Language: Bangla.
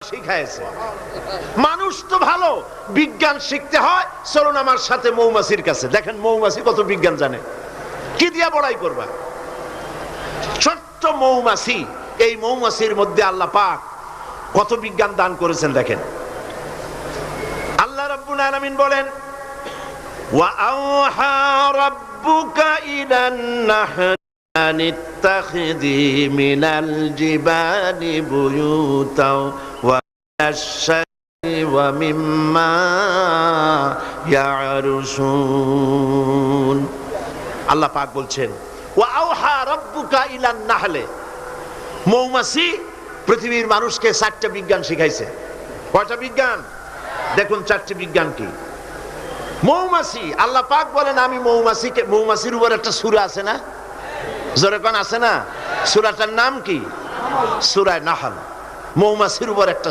শিখাইছে। মানুষ তো ভালো, বিজ্ঞান শিখতে হয়, চলুন আমার সাথে মৌমাছির কাছে। দেখেন মৌমাছি কত বিজ্ঞান জানে, কি দিয়া বড়াই করবা। ছোট্ট মৌমাছি, এই মৌমাছির মধ্যে আল্লাহ পাক কত বিজ্ঞান দান করেছেন দেখেন। আল্লাহ রাব্বুল আলামিন বলেন, ওয়া আওহা রাব্বুকা ইলান নাহল আন ইত্তাখিযি মিনাল জিবালি বুয়ুতাও ওয়া আশ-শাজরি ওয়া মিম্মা ইয়ারুশুন। আল্লাহ পাক বলছেন, ওয়া আওহা রাব্বুকা ইলান নাহলে, মৌমাছি পৃথিবীর মানুষকে 4টা বিজ্ঞান শিখাইছে। কয়টা বিজ্ঞান? দেখুন 4টি বিজ্ঞান কি। মৌমাছি, আল্লাহ পাক বলেন আমি মৌমাছিকে, মৌমাছির উপর একটা সূরা আছে না, জোরে কোন আছে না? সূরাটার নাম কি? সূরা নাহল। মৌমাছির উপর একটা